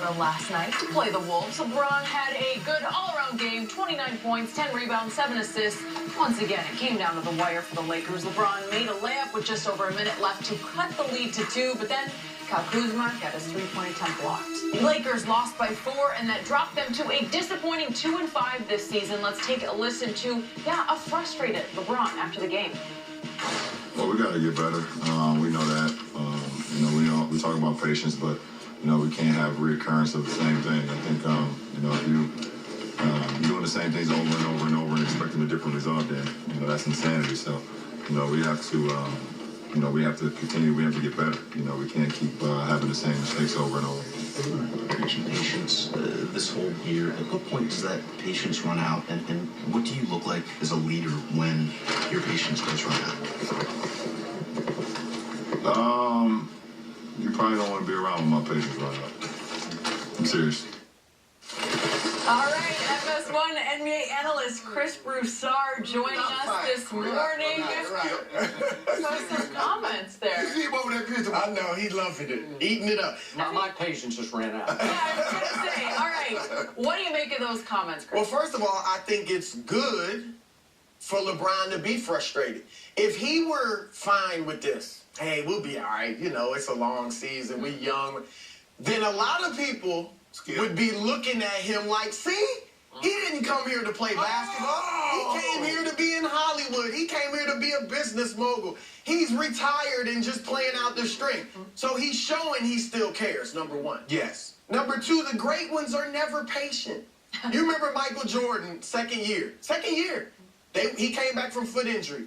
Last night to play the Wolves, LeBron had a good all-around game, 29 points, 10 rebounds, 7 assists. Once again, it came down to the wire for the Lakers. LeBron made a layup with just over a minute left to cut the lead to 2, but then Kyle Kuzma got his three-point attempt blocked. The Lakers lost by 4, and that dropped them to a disappointing 2-5 this season. Let's take a listen to, a frustrated LeBron after the game. Well, we got to get better. We know that. We talk about patience, but we can't have reoccurrence of the same thing. I think, if you're doing the same things over and over and over and expecting a different result, then, that's insanity. So, we have to, we have to continue. We have to get better. We can't keep having the same mistakes over and over. Patience this whole year. At what point does that patience run out? And what do you look like as a leader when your patience does run out? You probably don't want to be around when my patience run out. I'm serious. All right, FS1 NBA analyst Chris Broussard joining us this morning. Post some comments there. You see him over that picture? I know, he's loving it. Eating it up. My patience just ran out. Yeah, I was going to say, all right, what do you make of those comments, Chris? Well, first of all, I think it's good for LeBron to be frustrated. If he were fine with this, hey, we'll be all right, it's a long season, we young, then a lot of people would be looking at him like, see, he didn't come here to play basketball. He came here to be in Hollywood. He came here to be a business mogul. He's retired and just playing out the string. So he's showing he still cares, number one. Yes. Number two, the great ones are never patient. You remember Michael Jordan, second year. He came back from foot injury.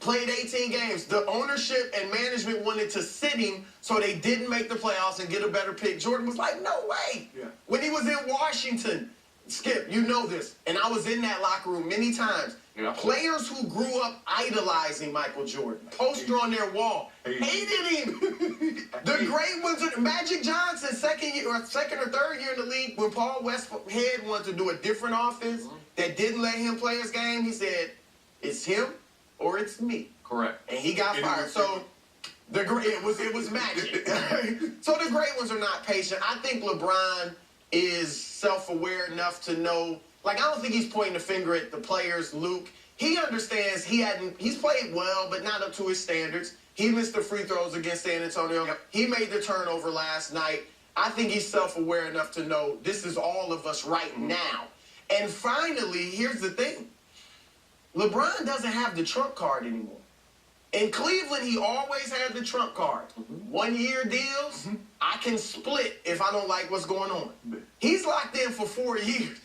Played 18 games. The ownership and management wanted to sit him so they didn't make the playoffs and get a better pick. Jordan was like, no way. Yeah. When he was in Washington, Skip, you know this, and I was in that locker room many times. Yeah. Players who grew up idolizing Michael Jordan, poster on their wall, hated him. The great ones, Magic Johnson, second or third year in the league, when Paul Westhead wanted to do a different offense that didn't let him play his game, he said, it's him or it's me. Correct. And he got fired. So it was magic. So the great ones are not patient. I think LeBron is self-aware enough to know, I don't think he's pointing the finger at the players, Luke. He understands he's played well, but not up to his standards. He missed the free throws against San Antonio. Yep. He made the turnover last night. I think he's self-aware enough to know this is all of us right now. And finally, here's the thing. LeBron doesn't have the trump card anymore. In Cleveland, he always had the trump card. 1-year deals, I can split if I don't like what's going on. He's locked in for 4 years.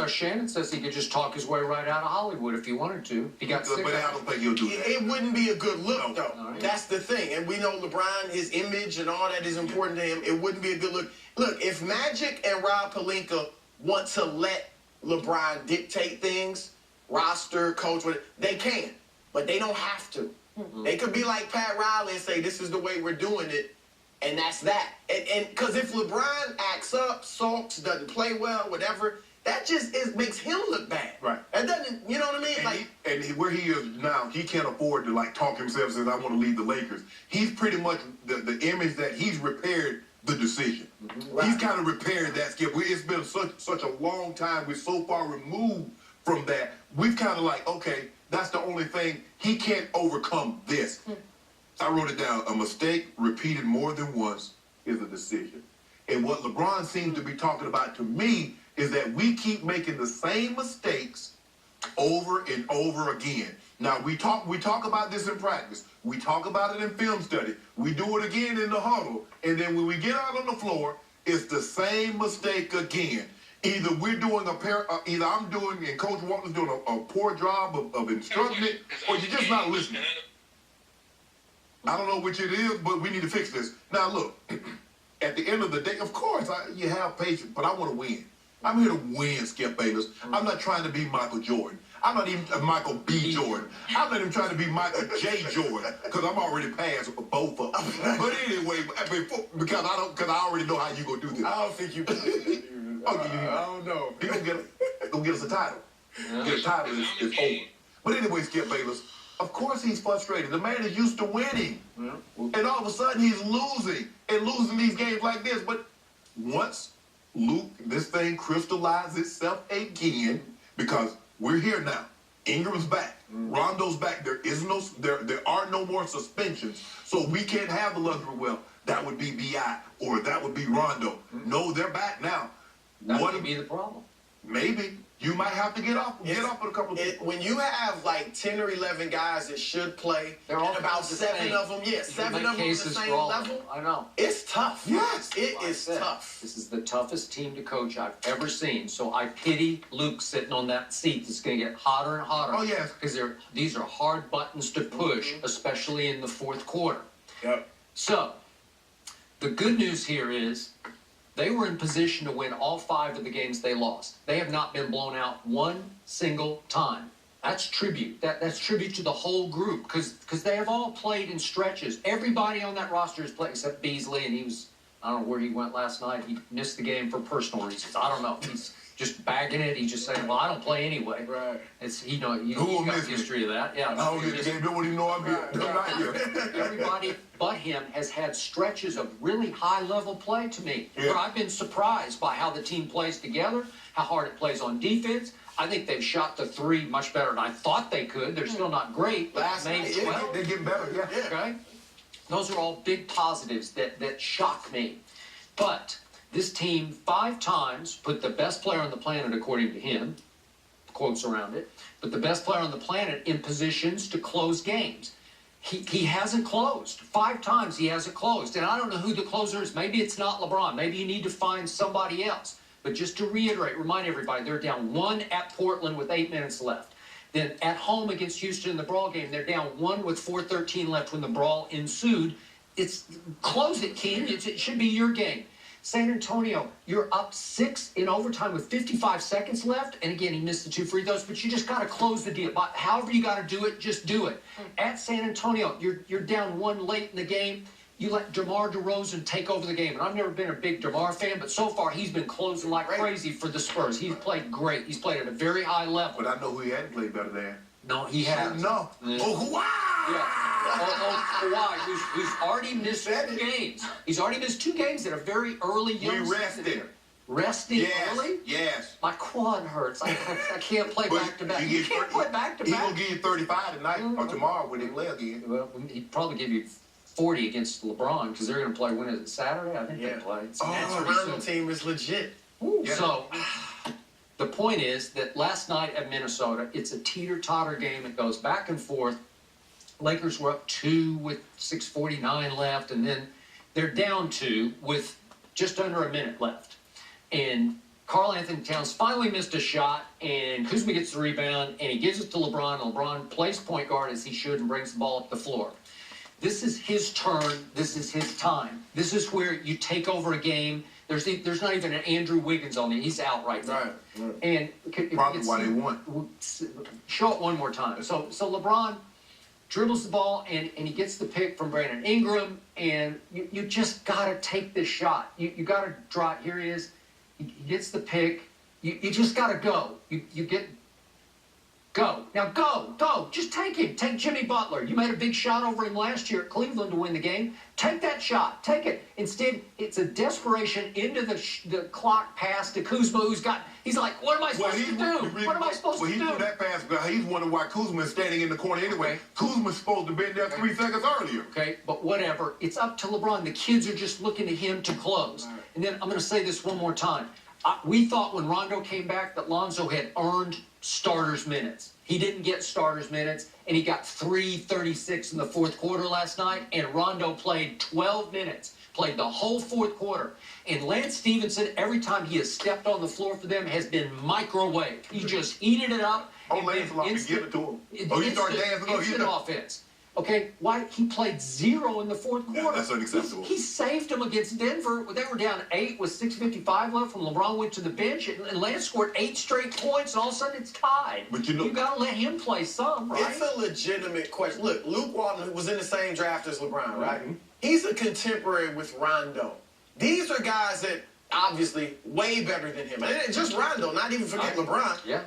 Shannon says he could just talk his way right out of Hollywood if he wanted to. He got sick. But I don't think he'll do that. It wouldn't be a good look, though. Right. That's the thing. And we know LeBron, his image and all that is important to him. It wouldn't be a good look. Look, if Magic and Rob Pelinka want to let LeBron dictate things, roster, coach, they can. But they don't have to. They could be like Pat Riley and say, this is the way we're doing it, and that's that. And because if LeBron acts up, sulks, doesn't play well, whatever, that just makes him look bad. Right. That doesn't, you know what I mean? And where he is now, he can't afford to talk himself and say, I want to leave the Lakers. He's pretty much the image that he's repaired the decision. Right. He's kind of repaired that, Skip. It's been such a long time. We're so far removed from that. We've kind of okay, that's the only thing. He can't overcome this. I wrote it down. A mistake repeated more than once is a decision. And what LeBron seems to be talking about to me is that we keep making the same mistakes over and over again. Now, we talk about this in practice. We talk about it in film study. We do it again in the huddle. And then when we get out on the floor, it's the same mistake again. Either we're doing either I'm doing and Coach Walton's doing a poor job of instructing it, or you're just not listening. I don't know which it is, but we need to fix this. Now, look, at the end of the day, of course, you have patience, but I want to win. I'm here to win, Skip Bayless. I'm not trying to be Michael Jordan. I'm not even Michael B. Jordan. I'm not even trying to be Michael J. Jordan, because I'm already past both of them. But anyway, because I already know how you gonna do this. I don't think you can. I don't know. He gonna get us a title. Get a title is over. But anyway, Skip Bayless, of course he's frustrated. The man is used to winning. And all of a sudden he's losing these games like this. But once Luke, this thing crystallizes itself again, because we're here now. Ingram's back. Rondo's back. There are no more suspensions. So we can't have the luxury, well, that would be B.I. or that would be Rondo. No, they're back now. That would be the problem. Maybe. You might have to get off with a couple of people. When you have like 10 or 11 guys that should play, They're all and about seven of them on the same level, I know. it's tough. Yes. It is tough. This is the toughest team to coach I've ever seen. So I pity Luke sitting on that seat that's going to get hotter and hotter. Oh, yes. Because these are hard buttons to push, especially in the fourth quarter. Yep. So the good news here is they were in position to win all 5 of the games they lost. They have not been blown out one single time. That's tribute. That's tribute to the whole group because they have all played in stretches. Everybody on that roster has played except Beasley, and I don't know where he went last night. He missed the game for personal reasons. I don't know. He's just bagging it. He's just saying, well, I don't play anyway. Right. He's got a history of that. Yeah. I don't get the game. Nobody know I'm here. I'm not here. Everybody but him has had stretches of really high-level play to me. Yeah. Where I've been surprised by how the team plays together, how hard it plays on defense. I think they've shot the 3 much better than I thought they could. They're still not great, but Last made night, 12. They're getting better, yeah. Okay? Those are all big positives that shock me. But this team 5 times put the best player on the planet, according to him, quotes around it, but the best player on the planet in positions to close games. He hasn't closed. 5 times he hasn't closed. And I don't know who the closer is. Maybe it's not LeBron. Maybe you need to find somebody else. But just to reiterate, remind everybody, they're down 1 at Portland with 8 minutes left. Then at home against Houston in the brawl game, they're down 1 with 4:13 left when the brawl ensued. Close it, King. It should be your game. San Antonio, you're up 6 in overtime with 55 seconds left. And again, he missed the 2 free throws, but you just got to close the deal. However you got to do it, just do it. At San Antonio, you're down 1 late in the game. You let DeMar DeRozan take over the game. And I've never been a big DeMar fan, but so far he's been closing like crazy for the Spurs. He's played great. He's played at a very high level. But I know who he hadn't played better than. No, he has. No. Yeah. Oh, Kawhi! Yeah. Kawhi, who's already missed 2 games. He's already missed 2 games at a very early young We rested. Resting early? Yes. My quad hurts. I can't play back-to-back. You can't play back-to-back. He's going to give you 35 tonight or tomorrow when they play again. Well, he'd probably give you 40 against LeBron because they're going to play, when is it, Saturday? I think they play. That Toronto team is legit. Yeah. So, the point is that last night at Minnesota, it's a teeter-totter game. It goes back and forth. Lakers were up 2 with 6:49 left, and then they're down 2 with just under a minute left. And Karl Anthony Towns finally missed a shot, and Kuzma gets the rebound, and he gives it to LeBron. And LeBron plays point guard as he should and brings the ball up the floor. This is his turn. This is his time. This is where you take over a game. There's not even an Andrew Wiggins on there. He's out right now. Right. And Probably why they won. Show it one more time. So LeBron dribbles the ball, and he gets the pick from Brandon Ingram, and you just got to take this shot. You got to draw it. Here he is. He gets the pick. You just got to go. Go. Now go. Just take him. Take Jimmy Butler. You made a big shot over him last year at Cleveland to win the game. Take that shot. Take it. Instead, it's a desperation into the clock pass to Kuzma, he's like, what am I supposed to do? What am I supposed to do? He threw that pass, but he's wondering why Kuzma is standing in the corner anyway. Kuzma's supposed to have been there 3 seconds earlier. Okay, but whatever. It's up to LeBron. The kids are just looking to him to close. Right. And then I'm going to say this one more time. We thought when Rondo came back that Lonzo had earned starters minutes. He didn't get starters minutes, and he got 3:36 in the fourth quarter last night, and Rondo played 12 minutes, played the whole fourth quarter. And Lance Stevenson, every time he has stepped on the floor for them, has been microwaved. He just heated it up. Oh, Lance allowed to give it to him. Oh, he started dancing. Instant offense. Okay, why he played 0 in the fourth quarter? Yeah, that's unacceptable. He saved them against Denver. They were down 8 with 6:55 left when LeBron went to the bench, and Lance scored 8 straight points, and all of a sudden it's tied. But you got to let him play some, right? It's a legitimate question. Look, Luke Walton was in the same draft as LeBron, right? He's a contemporary with Rondo. These are guys that obviously way better than him. And just Rondo, not even forget LeBron. Yeah.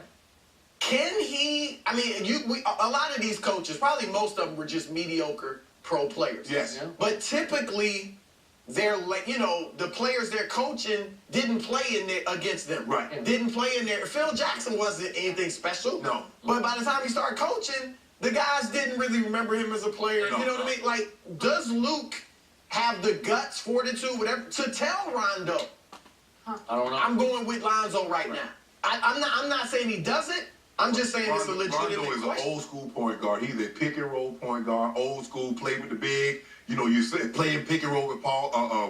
Can he? I mean, a lot of these coaches, probably most of them were just mediocre pro players. Yes. Yeah. But typically, they're like, you know, the players they're coaching didn't play in there against them. Right. Didn't play in there. Phil Jackson wasn't anything special. No. But by the time he started coaching, the guys didn't really remember him as a player. No. You know what I mean? Like, does Luke have the guts, fortitude, whatever, to tell Rondo? I don't know. I'm going with Lonzo right now. I'm not saying he doesn't. I'm just saying it's a Rondo legitimate is an question. old school point guard. He's a pick and roll point guard, old school, play with the big. You know, you playing pick and roll with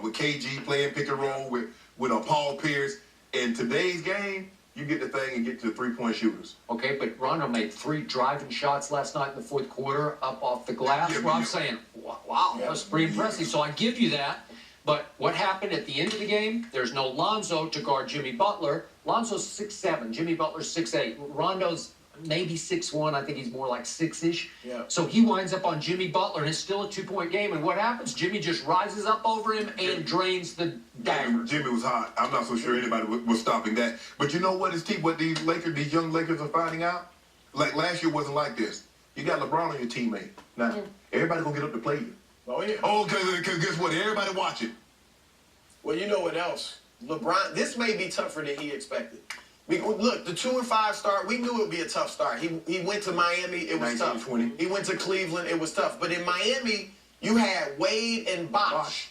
with KG, playing pick and roll with Paul Pierce. In today's game, you get the thing and get to the 3-point shooters. Okay, but Rondo made 3 driving shots last night in the fourth quarter up off the glass. Yeah, Well, I'm yeah. saying, wow, that was pretty impressive. So I give you that. But what happened at the end of the game? There's no Lonzo to guard Jimmy Butler. Lonzo's 6'7", Jimmy Butler's 6'8". Rondo's maybe 6'1". I think he's more like 6-ish. Yeah. So he winds up on Jimmy Butler, and it's still a 2-point game. And what happens? Jimmy just rises up over him and drains the dagger. Jimmy was hot. I'm not so sure anybody was stopping that. But you know what? What these young Lakers are finding out? Like last year wasn't like this. You got LeBron on your teammate. Now, everybody gonna get up to play you. Oh, yeah. Oh, because guess what? Everybody watching. Well, you know what else? LeBron, this may be tougher than he expected. Look, the 2-5 start, we knew it would be a tough start. He went to Miami, it was tough. 19-20. He went to Cleveland, it was tough. But in Miami, you had Wade and Bosh.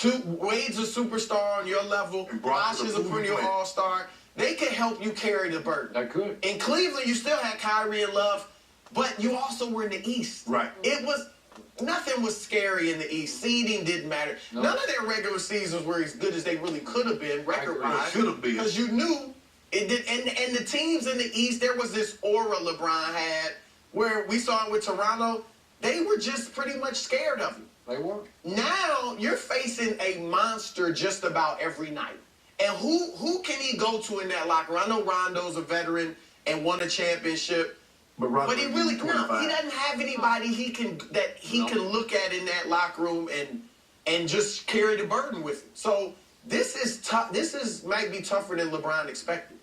Wade's a superstar on your level. And Bosh Brock is a perennial player. all-star. They could help you carry the burden. That could. In Cleveland, you still had Kyrie and Love, but you also were in the East. Right. Nothing was scary in the East. Seeding didn't matter. No. None of their regular seasons were as good as they really could have been, record-wise. Should have been. Because you knew it did. And the teams in the East, there was this aura LeBron had where we saw it with Toronto. They were just pretty much scared of him. They were. Now you're facing a monster just about every night. And who can he go to in that locker room? I know Rondo's a veteran and won a championship. But He really he doesn't have anybody he can look at in that locker room and just carry the burden with him. So this is tough. Might be tougher than LeBron expected.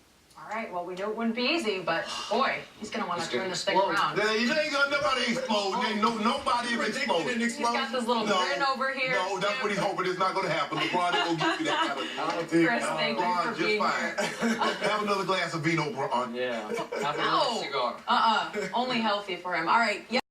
All right, well, we knew it wouldn't be easy, but boy, he's going to want to turn this thing explode. around. You ain't got nobody explode. Nobody is exploding. He's got this little grin over here. No, that's what he's hoping is not going to happen. LeBron ain't going to give you that kind of Chris, thank you LeBron for just being fine. here. Have another glass of vino, Bron. Yeah. Have No. a cigar. Only healthy for him. All right.